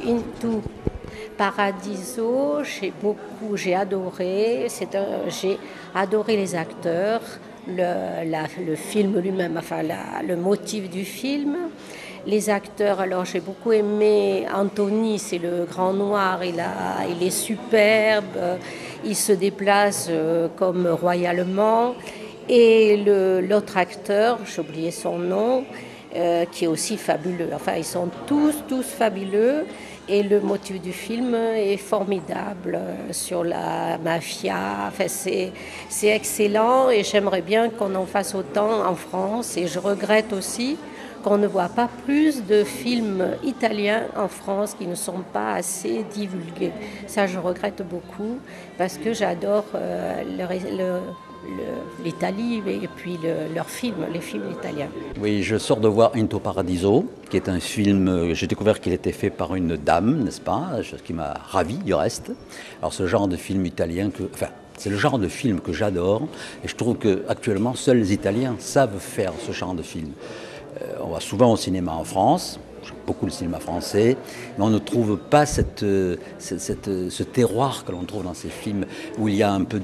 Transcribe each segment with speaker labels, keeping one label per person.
Speaker 1: Into Paradiso, j'ai adoré. J'ai adoré les acteurs, le film lui-même, enfin le motif du film. Les acteurs, alors j'ai beaucoup aimé Anthony, c'est le grand noir, il est superbe, il se déplace comme royalement. Et l'autre acteur, j'ai oublié son nom, qui est aussi fabuleux. Enfin, ils sont tous fabuleux. Et le motif du film est formidable sur la mafia. Enfin, c'est excellent et j'aimerais bien qu'on en fasse autant en France. Et je regrette aussi qu'on ne voit pas plus de films italiens en France qui ne sont pas assez divulgués. Ça, je regrette beaucoup parce que j'adore l'Italie et puis leurs films, les films italiens.
Speaker 2: Oui, je sors de voir Into Paradiso, qui est un film, j'ai découvert qu'il était fait par une dame, n'est-ce pas? Ce qui m'a ravi du reste. Alors ce genre de film italien, c'est le genre de film que j'adore, et je trouve qu'actuellement, seuls les Italiens savent faire ce genre de film. On va souvent au cinéma en France, j'aime beaucoup le cinéma français, mais on ne trouve pas ce terroir que l'on trouve dans ces films, où il y a un peu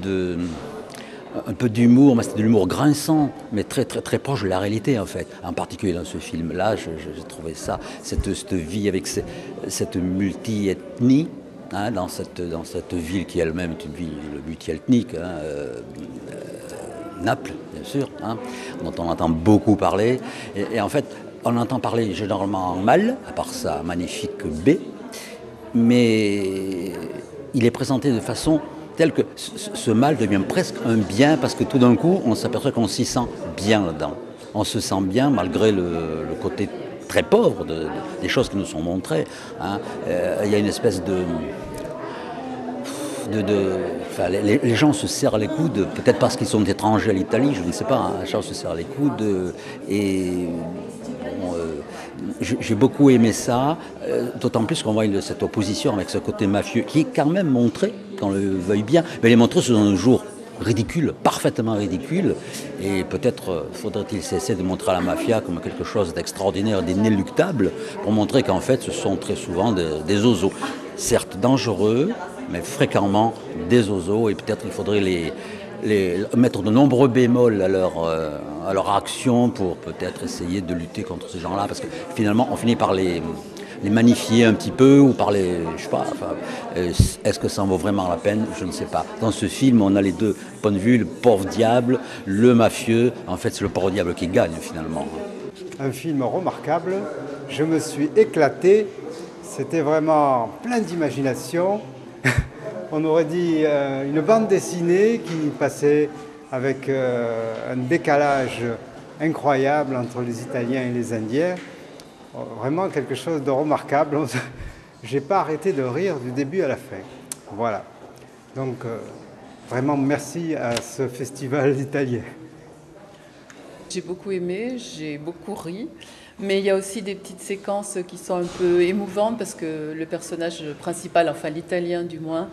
Speaker 2: d'humour, mais c'est de l'humour grinçant, mais très proche de la réalité en fait. En particulier dans ce film-là, j'ai trouvé ça, cette vie avec cette multi-ethnie, hein, dans cette ville qui elle-même est une ville multi-ethnique, hein, Naples, bien sûr, hein, dont on entend beaucoup parler. Et en fait, on entend parler généralement mal, à part sa magnifique baie, mais il est présenté de façon telle que ce mal devient presque un bien, parce que tout d'un coup, on s'aperçoit qu'on s'y sent bien là-dedans. On se sent bien malgré le côté très pauvre des choses qui nous sont montrées. Hein. Il y a une espèce enfin, les gens se serrent les coudes, peut-être parce qu'ils sont étrangers à l'Italie, je ne sais pas, hein, les gens se serrent les coudes, et bon, j'ai beaucoup aimé ça, d'autant plus qu'on voit cette opposition avec ce côté mafieux, qui est quand même montré, qu'on le veuille bien, mais il est montré sous un jour ridicule, parfaitement ridicule, et peut-être faudrait-il cesser de montrer la mafia comme quelque chose d'extraordinaire, d'inéluctable, pour montrer qu'en fait ce sont très souvent des ozos, certes dangereux, mais fréquemment des ozos, et peut-être il faudrait les mettre de nombreux bémols à leur action pour peut-être essayer de lutter contre ces gens-là, parce que finalement on finit par les magnifier un petit peu, ou par je sais pas, enfin, est-ce que ça en vaut vraiment la peine? Je ne sais pas. Dans ce film, on a les deux points de vue, le pauvre diable, le mafieux. En fait, c'est le pauvre diable qui gagne finalement.
Speaker 3: Un film remarquable, je me suis éclaté, c'était vraiment plein d'imagination. On aurait dit une bande dessinée qui passait avec un décalage incroyable entre les Italiens et les Indiens. Vraiment quelque chose de remarquable. J'ai pas arrêté de rire du début à la fin. Voilà. Donc vraiment merci à ce festival italien.
Speaker 4: J'ai beaucoup aimé, j'ai beaucoup ri, mais il y a aussi des petites séquences qui sont un peu émouvantes parce que le personnage principal, enfin l'italien du moins,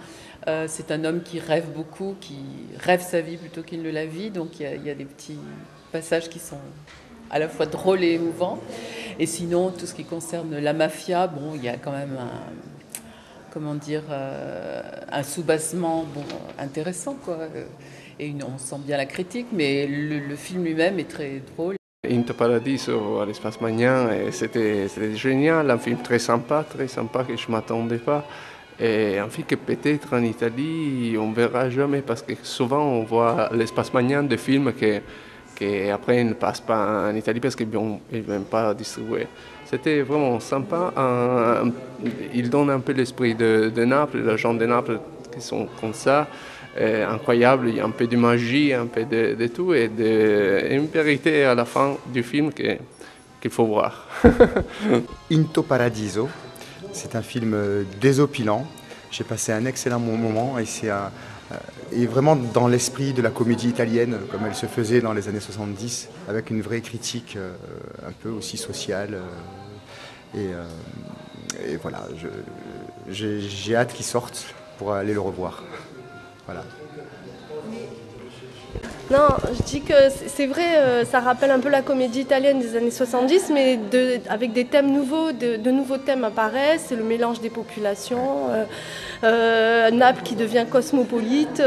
Speaker 4: c'est un homme qui rêve beaucoup, qui rêve sa vie plutôt qu'il ne la vit, donc il y a des petits passages qui sont à la fois drôles et émouvants. Et sinon, tout ce qui concerne la mafia, bon, il y a quand même un soubassement intéressant, quoi. Et on sent bien la critique, mais le film lui-même est très drôle.
Speaker 5: Into Paradiso à l'espace Magnan, c'était génial, un film très sympa que je ne m'attendais pas. Et un film que peut-être en Italie, on ne verra jamais, parce que souvent on voit l'espace Magnan des films qui après ne passent pas en Italie parce qu'ils ne viennent pas distribuer. C'était vraiment sympa. Il donne un peu l'esprit de Naples, les gens de Naples qui sont comme ça. Incroyable, il y a un peu de magie, un peu de tout, et une vérité à la fin du film qu'il faut voir.
Speaker 6: Into Paradiso, c'est un film désopilant. J'ai passé un excellent moment, et c'est vraiment dans l'esprit de la comédie italienne, comme elle se faisait dans les années 70, avec une vraie critique un peu aussi sociale. Et voilà, j'ai hâte qu'il sorte pour aller le revoir. Voilà.
Speaker 7: Non, je dis que c'est vrai, ça rappelle un peu la comédie italienne des années 70, mais avec des thèmes nouveaux, de nouveaux thèmes apparaissent, c'est le mélange des populations, Naples qui devient cosmopolite,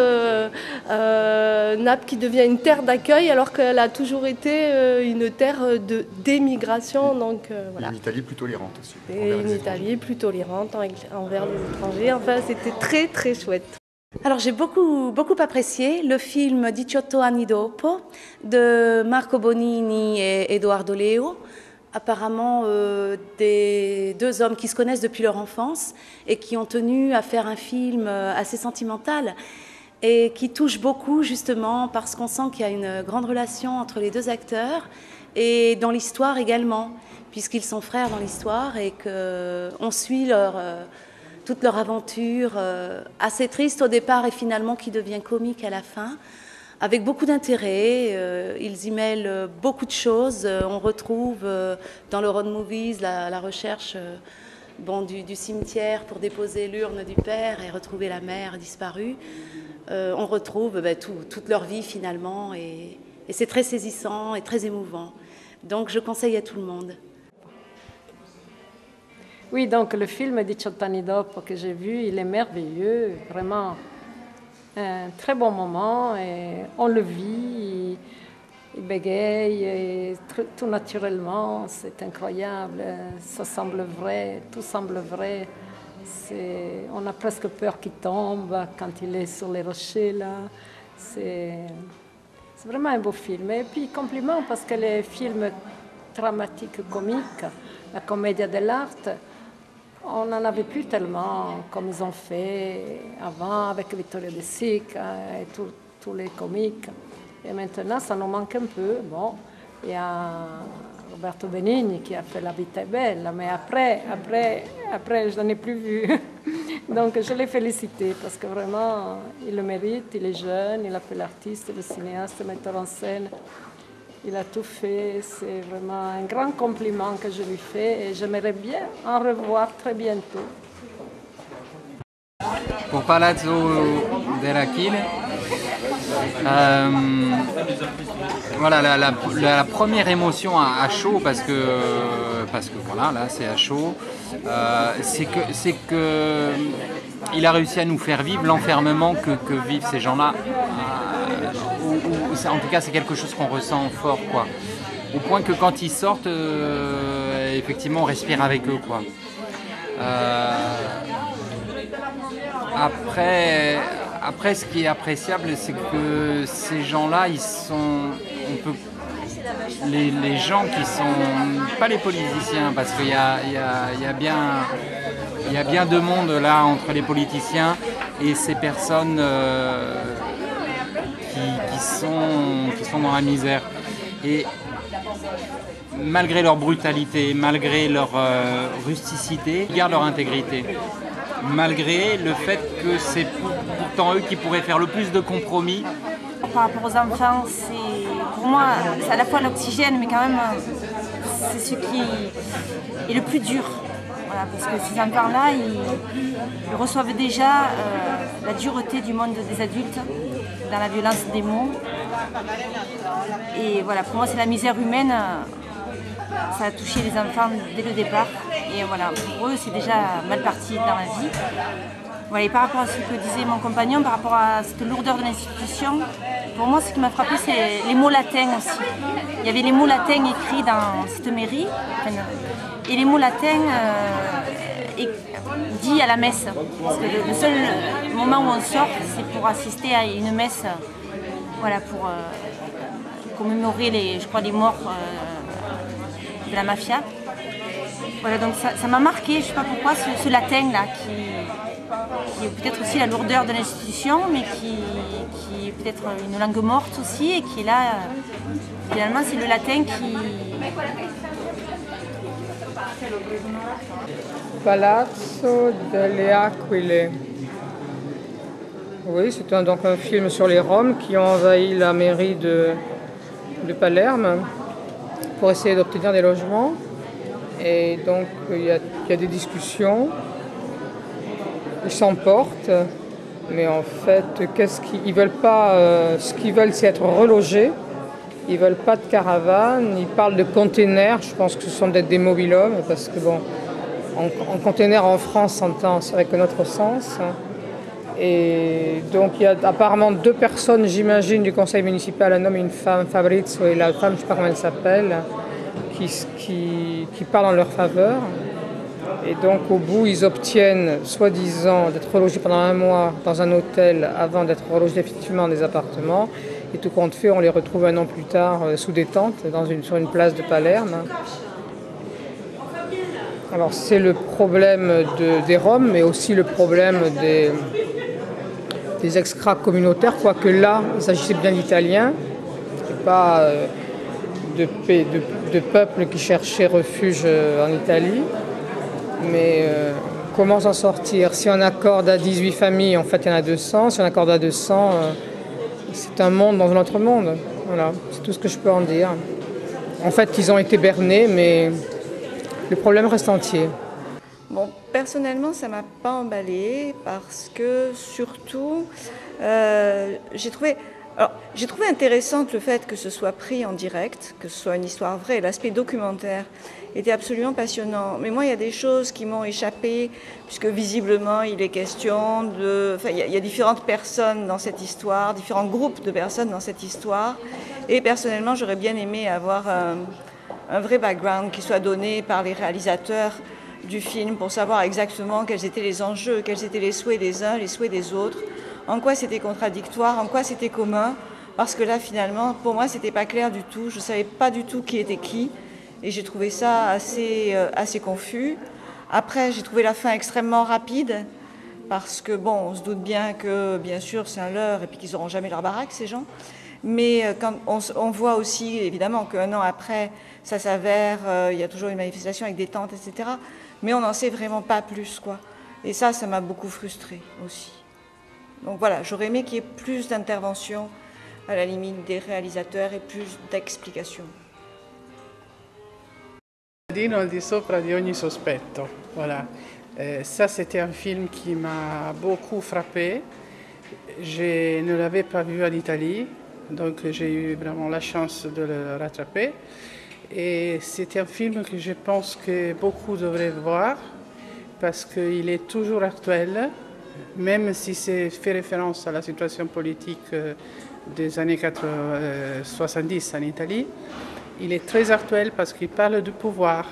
Speaker 7: Naples qui devient une terre d'accueil alors qu'elle a toujours été une terre d'émigration. Donc, voilà.
Speaker 6: Une Italie plus tolérante aussi.
Speaker 7: Et une Italie plus tolérante envers les étrangers. Enfin, c'était très très chouette.
Speaker 8: Alors j'ai beaucoup apprécié le film 18 anni dopo de Marco Bonini et Edoardo Leo. Apparemment des deux hommes qui se connaissent depuis leur enfance et qui ont tenu à faire un film assez sentimental et qui touche beaucoup justement parce qu'on sent qu'il y a une grande relation entre les deux acteurs et dans l'histoire également, puisqu'ils sont frères dans l'histoire et qu'on suit toute leur aventure assez triste au départ et finalement qui devient comique à la fin, avec beaucoup d'intérêt. Ils y mêlent beaucoup de choses. On retrouve dans le road movies la recherche du cimetière pour déposer l'urne du père et retrouver la mère disparue. On retrouve toute leur vie finalement et c'est très saisissant et très émouvant. Donc je conseille à tout le monde.
Speaker 1: Oui, donc le film 18 anni dopo que j'ai vu, il est merveilleux, vraiment un très bon moment et on le vit, il bégaye et tout naturellement, c'est incroyable, ça semble vrai, tout semble vrai. On a presque peur qu'il tombe quand il est sur les rochers là. C'est vraiment un beau film. Et puis compliment parce que les films dramatiques comiques, la commedia dell'arte, on n'en avait plus tellement comme ils ont fait avant avec Vittorio De Sica et tous les comiques. Et maintenant, ça nous manque un peu. Bon, il y a Roberto Benigni qui a fait La Vita è bella, mais après je n'en ai plus vu. Donc je l'ai félicité parce que vraiment, il le mérite, il est jeune, il a fait l'artiste, le cinéaste, le metteur en scène. Il a tout fait, c'est vraiment un grand compliment que je lui fais et j'aimerais bien en revoir très bientôt.
Speaker 9: Pour Palazzo dell'Achille, voilà la première émotion à chaud parce que voilà, là c'est à chaud, c'est que il a réussi à nous faire vivre l'enfermement que vivent ces gens-là. En tout cas, c'est quelque chose qu'on ressent fort, quoi. Au point que quand ils sortent, effectivement, on respire avec eux, quoi. Après, ce qui est appréciable, c'est que ces gens-là, les gens qui sont pas les politiciens, parce qu'il y a bien deux mondes là entre les politiciens et ces personnes qui sont dans la misère. Et malgré leur brutalité, malgré leur rusticité, ils gardent leur intégrité. Malgré le fait que c'est pourtant eux qui pourraient faire le plus de compromis.
Speaker 10: Par rapport aux enfants, pour moi, c'est à la fois l'oxygène, mais quand même, c'est ce qui est le plus dur. Voilà, parce que ces enfants-là, ils reçoivent déjà la dureté du monde des adultes, dans la violence des mots. Et voilà, pour moi, c'est la misère humaine. Ça a touché les enfants dès le départ. Et voilà, pour eux, c'est déjà mal parti dans la vie. Voilà, et par rapport à ce que disait mon compagnon, par rapport à cette lourdeur de l'institution, pour moi, ce qui m'a frappé, c'est les mots latins aussi. Il y avait les mots latins écrits dans cette mairie. Et les mots latins dits à la messe. Parce que le seul moment où on sort, c'est pour assister à une messe, voilà, pour commémorer les morts de la mafia. Voilà, donc ça m'a marqué, je ne sais pas pourquoi, ce latin-là, qui est peut-être aussi la lourdeur de l'institution, mais qui est peut-être une langue morte aussi, et qui est là, finalement, c'est le latin qui...
Speaker 11: Palazzo delle Aquile. Oui, c'est donc un film sur les Roms qui ont envahi la mairie de Palerme pour essayer d'obtenir des logements. Et donc il y a des discussions, ils s'emportent Mais en fait, ils veulent pas, ce qu'ils veulent, c'est être relogés. Ils veulent pas de caravane. Ils parlent de containers. Je pense que ce sont peut-être des mobil-hommes, parce que bon, en container en France, s'entend avec notre sens. Et donc il y a apparemment 2 personnes, j'imagine, du conseil municipal, un homme et une femme, Fabrizio et la femme, je ne sais pas comment elle s'appelle, qui parlent en leur faveur. Et donc au bout, ils obtiennent, soi-disant, d'être relogés pendant 1 mois dans un hôtel avant d'être relogés effectivement dans des appartements. Et tout compte fait, on les retrouve 1 an plus tard sous des tentes sur une place de Palerme. Alors c'est le problème des Roms, mais aussi le problème des extras communautaires, quoique là, il s'agissait bien d'Italiens, et pas de peuples qui cherchaient refuge en Italie. Mais comment s'en sortir? Si on accorde à 18 familles, en fait il y en a 200. Si on accorde à 200, c'est un monde dans un autre monde. Voilà, c'est tout ce que je peux en dire. En fait, ils ont été bernés, mais le problème reste entier.
Speaker 12: Bon, personnellement, ça ne m'a pas emballée parce que surtout, j'ai trouvé intéressant le fait que ce soit pris en direct, que ce soit une histoire vraie. L'aspect documentaire était absolument passionnant. Mais moi, il y a des choses qui m'ont échappé, puisque visiblement, il est question de... Enfin, il y a différentes personnes dans cette histoire, différents groupes de personnes dans cette histoire. Et personnellement, j'aurais bien aimé avoir un vrai background qui soit donné par les réalisateurs du film pour savoir exactement quels étaient les enjeux, quels étaient les souhaits des uns, les souhaits des autres, en quoi c'était contradictoire, en quoi c'était commun, parce que là finalement pour moi c'était pas clair du tout, je savais pas du tout qui était qui et j'ai trouvé ça assez confus. Après j'ai trouvé la fin extrêmement rapide parce que bon, on se doute bien que bien sûr c'est un leurre et puis qu'ils auront jamais leur baraque ces gens, mais quand on voit aussi évidemment qu'1 an après ça s'avère, il y a toujours une manifestation avec des tentes, etc. Mais on n'en sait vraiment pas plus, quoi. Et ça m'a beaucoup frustrée aussi. Donc voilà, j'aurais aimé qu'il y ait plus d'intervention, à la limite des réalisateurs, et plus d'explications.
Speaker 13: Al di sopra di ogni sospetto, voilà. Ça, c'était un film qui m'a beaucoup frappé. Je ne l'avais pas vu en Italie, donc j'ai eu vraiment la chance de le rattraper. Et c'est un film que je pense que beaucoup devraient voir parce qu'il est toujours actuel, même si c'est fait référence à la situation politique des années 70 en Italie. Il est très actuel parce qu'il parle du pouvoir,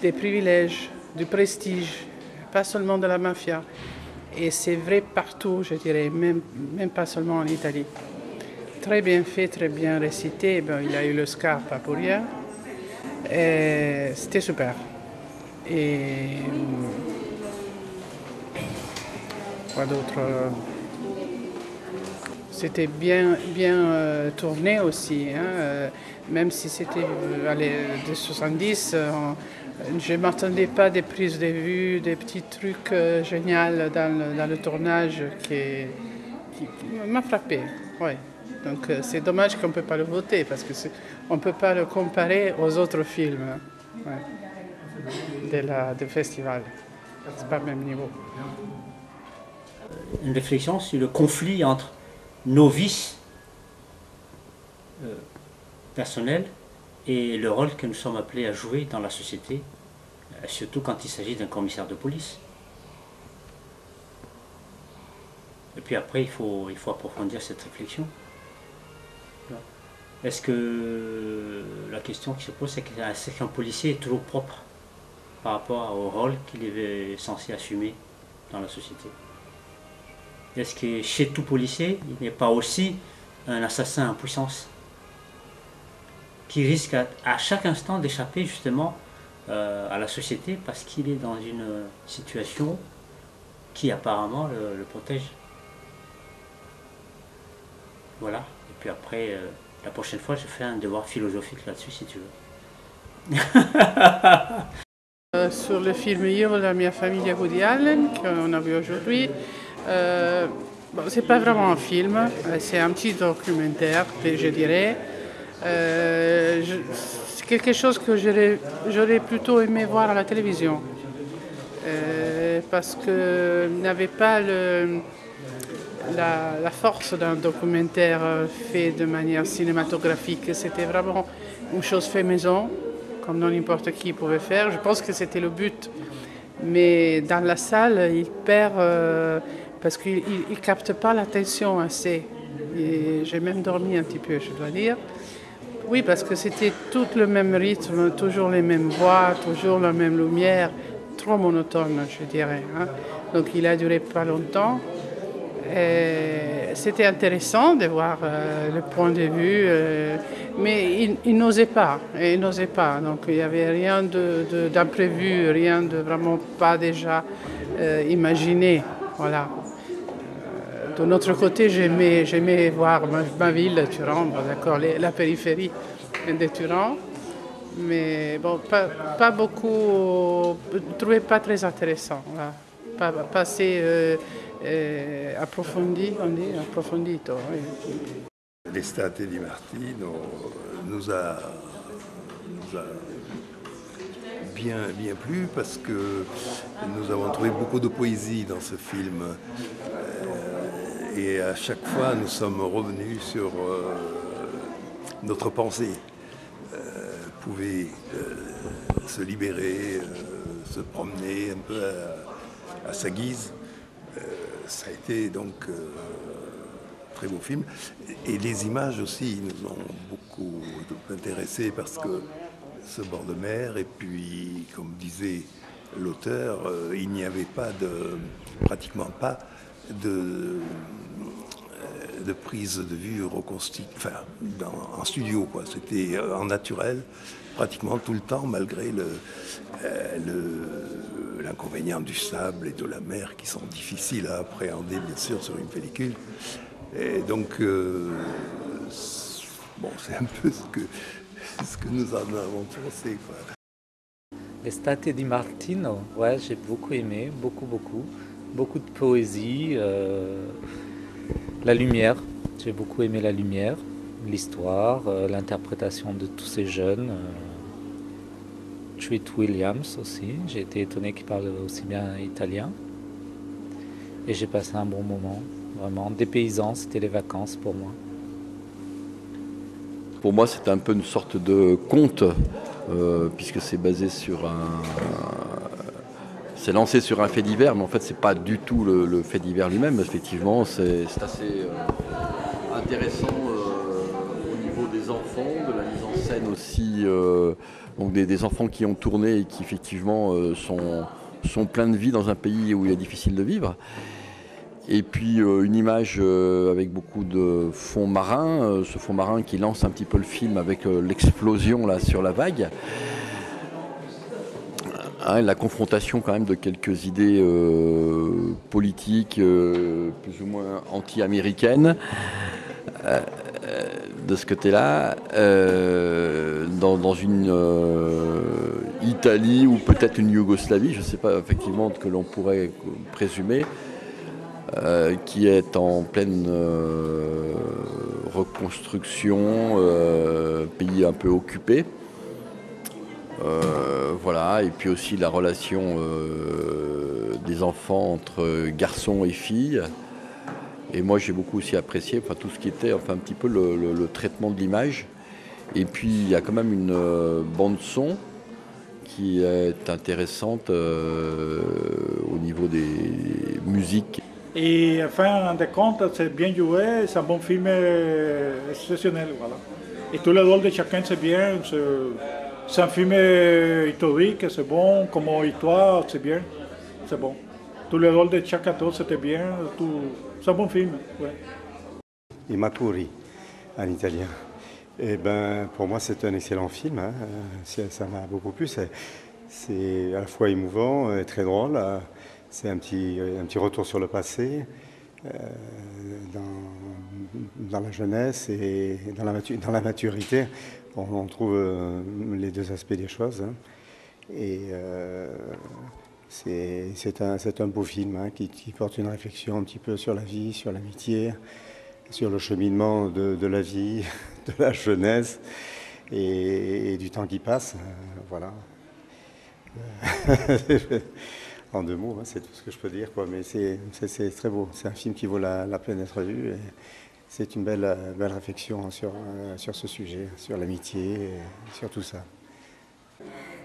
Speaker 13: des privilèges, du prestige, pas seulement de la mafia. Et c'est vrai partout, je dirais, même pas seulement en Italie. Très bien fait, très bien récité. Ben, il a eu le Scar, pas pour rien. C'était super. Et quoi d'autre? C'était bien tourné aussi, hein. Même si c'était des 70, je ne m'attendais pas des prises de vue, des petits trucs géniaux dans le tournage qui m'a frappé. Ouais. Donc c'est dommage qu'on ne peut pas le voter parce qu'on ne peut pas le comparer aux autres films du festival. Ce n'est pas le même niveau.
Speaker 14: Une réflexion sur le conflit entre nos vices personnels et le rôle que nous sommes appelés à jouer dans la société, surtout quand il s'agit d'un commissaire de police. Et puis après, il faut approfondir cette réflexion. Est-ce que la question qui se pose, c'est qu'un policier est toujours propre par rapport au rôle qu'il est censé assumer dans la société? Est-ce que chez tout policier, il n'est pas aussi un assassin en puissance qui risque à chaque instant d'échapper justement à la société parce qu'il est dans une situation qui apparemment le protège? Voilà. Et puis après, la prochaine fois, je fais un devoir philosophique là-dessus, si tu veux.
Speaker 13: Sur le film Io, la mia famiglia Woody Allen, qu'on a vu aujourd'hui, bon, c'est pas vraiment un film, c'est un petit documentaire, je dirais. C'est quelque chose que j'aurais plutôt aimé voir à la télévision. Parce qu'il n'avait pas la force d'un documentaire fait de manière cinématographique. C'était vraiment une chose fait maison, comme non n'importe qui pouvait faire. Je pense que c'était le but. Mais dans la salle, il perd parce qu'il ne capte pas l'attention assez. J'ai même dormi un petit peu, je dois dire. Oui, parce que c'était tout le même rythme, toujours les mêmes voix, toujours la même lumière, trop monotone, je dirais. Hein. Donc il a duré pas longtemps. C'était intéressant de voir le point de vue, mais il n'osait pas. Donc il n'y avait rien d'imprévu, rien de vraiment pas déjà imaginé. Voilà. De notre côté, j'aimais voir ma ville, Turin, d'accord, la périphérie de Turin, mais bon, pas beaucoup, je ne trouvais pas très intéressant, voilà. Pas assez approfondito. Oui.
Speaker 15: L'estate di Martino nous a bien plu parce que nous avons trouvé beaucoup de poésie dans ce film. Et à chaque fois, nous sommes revenus sur notre pensée. Pouvait se libérer, se promener un peu à sa guise. Ça a été donc un très beau film. Et les images aussi nous ont beaucoup intéressés parce que ce bord de mer, et puis, comme disait l'auteur, il n'y avait pas pratiquement pas de prise de vue reconstituée, enfin, en studio, quoi. C'était en naturel, pratiquement tout le temps, malgré l'inconvénient du sable et de la mer qui sont difficiles à appréhender, bien sûr, sur une pellicule. Et donc, bon, c'est un peu ce que nous en avons pensé, quoi.
Speaker 16: L'estate di Martino, ouais, j'ai beaucoup aimé, beaucoup de poésie, la lumière, j'ai beaucoup aimé la lumière, l'histoire, l'interprétation de tous ces jeunes, Treat Williams aussi, j'ai été étonné qu'il parle aussi bien italien, et j'ai passé un bon moment, vraiment dépaysant, c'était les vacances pour moi.
Speaker 17: Pour moi, c'est un peu une sorte de conte, puisque c'est basé sur c'est lancé sur un fait divers, mais en fait, c'est pas du tout le fait divers lui-même. Effectivement, c'est assez intéressant au niveau des enfants, de la mise en scène aussi. Donc des enfants qui ont tourné et qui, effectivement, sont pleins de vie dans un pays où il est difficile de vivre. Et puis une image avec beaucoup de fond marin, ce fond marin qui lance un petit peu le film avec l'explosion là sur la vague. Hein, la confrontation quand même de quelques idées politiques plus ou moins anti-américaines de ce côté-là, dans une Italie ou peut-être une Yougoslavie, je ne sais pas effectivement que l'on pourrait présumer, qui est en pleine reconstruction, pays un peu occupé. Voilà, et puis aussi la relation des enfants entre garçons et filles. Et moi j'ai beaucoup aussi apprécié tout ce qui était un petit peu le traitement de l'image. Et puis il y a quand même une bande son qui est intéressante au niveau des musiques.
Speaker 18: Et en fin de compte, c'est bien joué, c'est un bon film exceptionnel. Voilà. Et tous les rôles de chacun, c'est bien. C'est un film historique, c'est bon. Comme histoire, c'est bien. C'est bon. Tous les rôles de chaque acteur, c'était bien. C'est un bon film. Ouais.
Speaker 3: Immaturi, en italien. Et ben, pour moi, c'est un excellent film. Hein. Ça m'a beaucoup plu. C'est à la fois émouvant et très drôle. C'est un petit retour sur le passé, dans la jeunesse et dans la maturité. On trouve les deux aspects des choses. Hein. Et c'est un beau film hein, qui porte une réflexion un petit peu sur la vie, sur l'amitié, sur le cheminement de la vie, de la jeunesse et du temps qui passe. Voilà. En 2 mots, hein, c'est tout ce que je peux dire, quoi. Mais c'est très beau. C'est un film qui vaut la peine d'être vu. Et c'est une belle réflexion sur ce sujet, sur l'amitié, sur tout ça.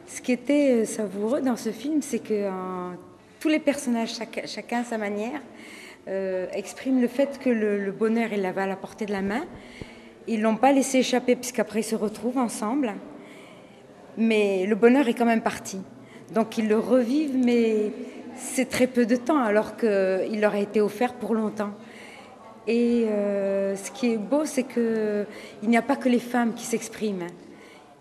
Speaker 19: Ce qui était savoureux dans ce film, c'est que tous les personnages, chacun à sa manière, expriment le fait que le bonheur, il l'avait à la portée de la main. Ils ne l'ont pas laissé échapper, puisqu'après ils se retrouvent ensemble. Mais le bonheur est quand même parti. Donc ils le revivent, mais c'est très peu de temps, alors qu'il leur a été offert pour longtemps. Et ce qui est beau, c'est qu'il n'y a pas que les femmes qui s'expriment.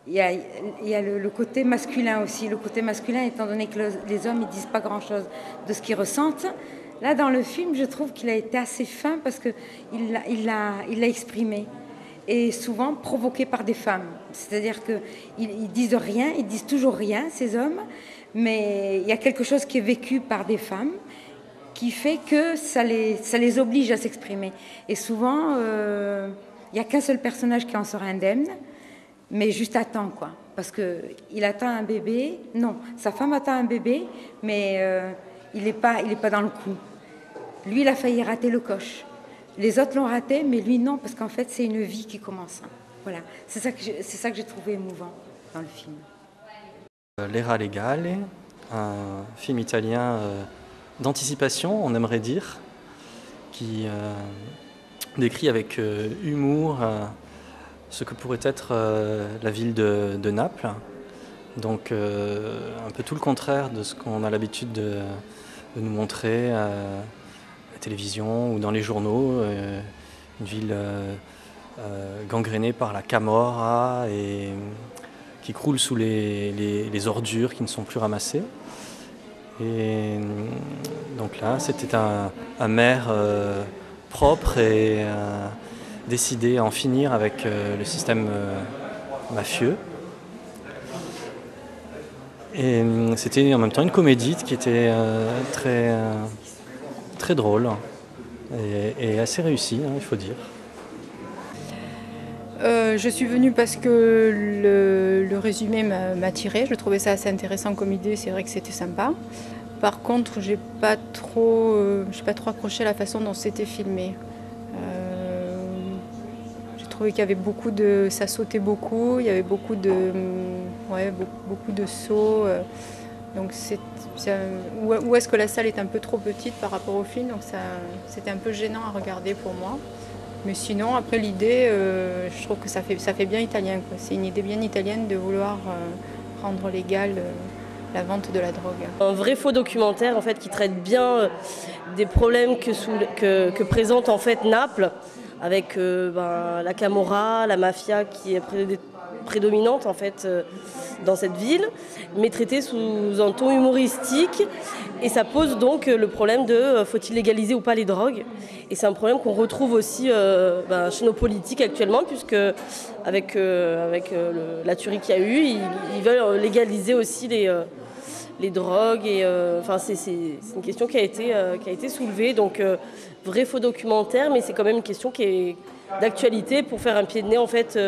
Speaker 19: Il y a le côté masculin aussi. Le côté masculin, étant donné que les hommes ne disent pas grand-chose de ce qu'ils ressentent. Là, dans le film, je trouve qu'il a été assez fin parce qu'il l'a exprimé. Et souvent provoqué par des femmes. C'est-à-dire qu'ils disent rien, ils disent toujours rien, ces hommes, mais il y a quelque chose qui est vécu par des femmes qui fait que ça les oblige à s'exprimer. Et souvent, il n'y a qu'un seul personnage qui en sort indemne, mais juste à temps, quoi. Parce qu'il attend un bébé, non, sa femme attend un bébé, mais il n'est pas dans le coup. Lui, il a failli rater le coche. Les autres l'ont raté, mais lui non, parce qu'en fait, c'est une vie qui commence. Voilà, c'est ça que j'ai trouvé émouvant dans le film.
Speaker 20: L'Era Legale, un film italien d'anticipation, on aimerait dire, qui décrit avec humour ce que pourrait être la ville de Naples. Donc un peu tout le contraire de ce qu'on a l'habitude de nous montrer à la télévision ou dans les journaux. Une ville gangrénée par la camorra et qui croule sous les ordures qui ne sont plus ramassées. Et donc là, c'était un maire propre et décidé à en finir avec le système mafieux. Et c'était en même temps une comédie qui était très drôle et assez réussie, hein, il faut dire.
Speaker 21: Je suis venue parce que le résumé m'a attirée. Je trouvais ça assez intéressant comme idée, c'est vrai que c'était sympa. Par contre, j'ai pas trop accroché à la façon dont c'était filmé. J'ai trouvé qu'il y avait ça sautait beaucoup, il y avait beaucoup de sauts. Donc où est-ce que la salle est un peu trop petite par rapport au film, donc c'était un peu gênant à regarder pour moi. Mais sinon, après l'idée, je trouve que ça fait bien italien, quoi. C'est une idée bien italienne de vouloir rendre légale la vente de la drogue.
Speaker 22: Un vrai faux documentaire en fait, qui traite bien des problèmes que présente en fait Naples, avec la camorra, la mafia qui est prédominante en fait dans cette ville, mais traité sous un ton humoristique. Et ça pose donc le problème de faut-il légaliser ou pas les drogues. Et c'est un problème qu'on retrouve aussi chez nos politiques actuellement, puisque avec la tuerie qu'il y a eu, ils veulent légaliser aussi les drogues. Et c'est une question qui a été soulevée. Donc vrai faux documentaire, mais c'est quand même une question qui est d'actualité pour faire un pied de nez en fait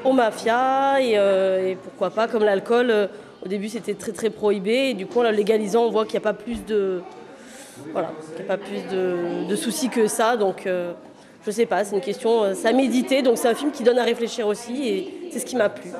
Speaker 22: aux mafias et pourquoi pas, comme l'alcool, au début c'était très très prohibé et du coup en la légalisant on voit qu'il n'y a pas plus de soucis que ça, donc je sais pas, c'est une question, c'est à méditer, donc c'est un film qui donne à réfléchir aussi et c'est ce qui m'a plu.